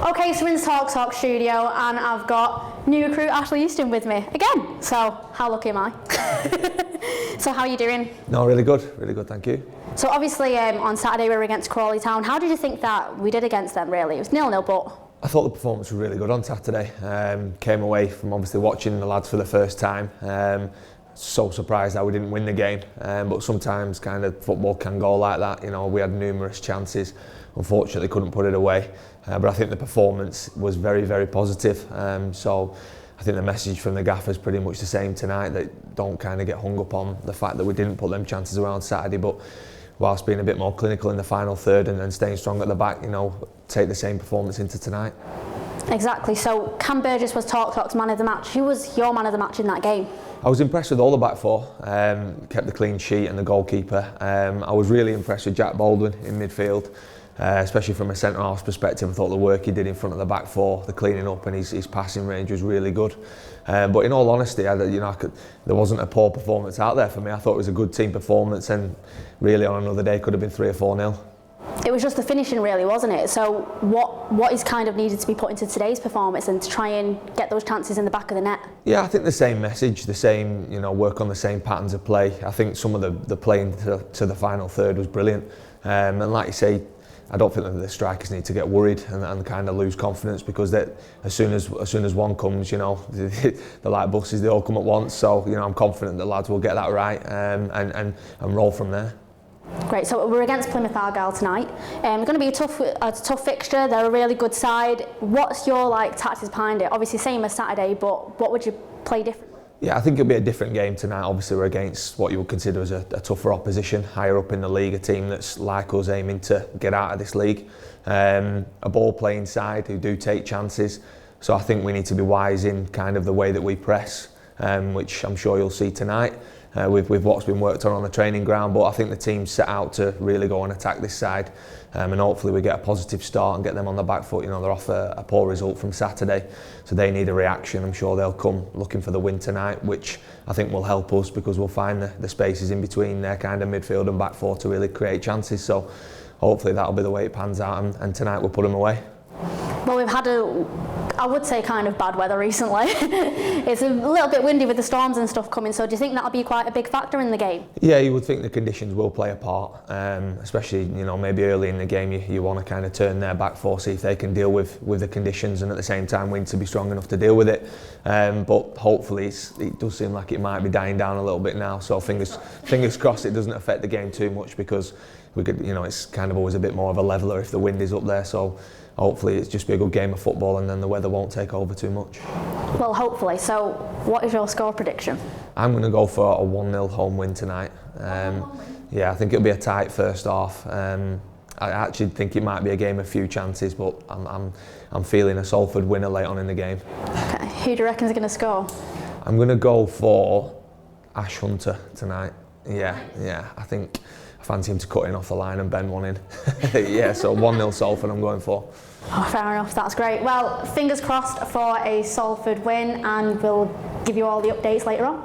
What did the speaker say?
Okay, so we're in the TalkTalk studio and I've got new recruit Ashley Eastham with me again. So how lucky am I? So how are you doing? No, really good, thank you. So obviously on Saturday we were against Crawley Town. How did you think that we did against them really? It was 0-0 but... I thought the performance was really good on Saturday. Came away from obviously watching the lads for the first time. So surprised that we didn't win the game, but sometimes kind of football can go like that. You know, we had numerous chances, unfortunately couldn't put it away, but I think the performance was very, very positive. So I think the message from the gaffer is pretty much the same tonight, that don't kind of get hung up on the fact that we didn't put them chances around Saturday, but whilst being a bit more clinical in the final third and then staying strong at the back, you know, take the same performance into tonight. Exactly. So Cam Burgess was TalkTalk's man of the match. Who was your man of the match in that game? I was impressed with all the back four, kept the clean sheet and the goalkeeper. I was really impressed with Jack Baldwin in midfield, especially from a centre-half perspective. I thought the work he did in front of the back four, the cleaning up and his passing range was really good. But in all honesty, there wasn't a poor performance out there for me. I thought it was a good team performance, and really on another day could have been 3 or 4-0. It was just the finishing really, wasn't it? So what is kind of needed to be put into today's performance and to try and get those chances in the back of the net? Yeah, I think the same message, the same, you know, work on the same patterns of play. I think some of the play to the final third was brilliant. And like you say, I don't think that the strikers need to get worried and kind of lose confidence, because that as soon as one comes, you know, the light buses, they all come at once. So, you know, I'm confident the lads will get that right and roll from there. Great, so we're against Plymouth Argyle tonight. It's going to be a tough fixture. They're a really good side. What's your tactics behind it? Obviously same as Saturday, but what would you play different? Yeah, I think it'll be a different game tonight. Obviously we're against what you would consider as a tougher opposition, higher up in the league, a team that's like us aiming to get out of this league. A ball playing side who do take chances. So I think we need to be wise in kind of the way that we press, which I'm sure you'll see tonight. With what's been worked on the training ground, but I think the team's set out to really go and attack this side, and hopefully we get a positive start and get them on the back foot. You know, they're off a poor result from Saturday, so they need a reaction. I'm sure they'll come looking for the win tonight, which I think will help us, because we'll find the spaces in between their kind of midfield and back four to really create chances. So hopefully that'll be the way it pans out, and tonight we'll put them away. Well, we've had I would say kind of bad weather recently. It's a little bit windy with the storms and stuff coming, so do you think that'll be quite a big factor in the game? Yeah, you would think the conditions will play a part, especially, you know, maybe early in the game you want to kind of turn their back four, see if they can deal with the conditions, and at the same time we need to be strong enough to deal with it. But hopefully it does seem like it might be dying down a little bit now, so fingers crossed it doesn't affect the game too much, because we could, you know, it's kind of always a bit more of a leveler if the wind is up there. So hopefully it's just be a good game of football and then the weather won't take over too much. Well, hopefully. So what is your score prediction? I'm going to go for a 1-0 home win tonight. Yeah, I think it'll be a tight first half. I actually think it might be a game of few chances, but I'm feeling a Salford winner late on in the game. Okay. Who do you reckon is going to score? I'm going to go for Ash Hunter tonight. Yeah, I think I fancy him to cut in off the line and bend one in. Yeah, so 1-0 Salford I'm going for. Oh, fair enough, that's great. Well, fingers crossed for a Salford win, and we'll give you all the updates later on.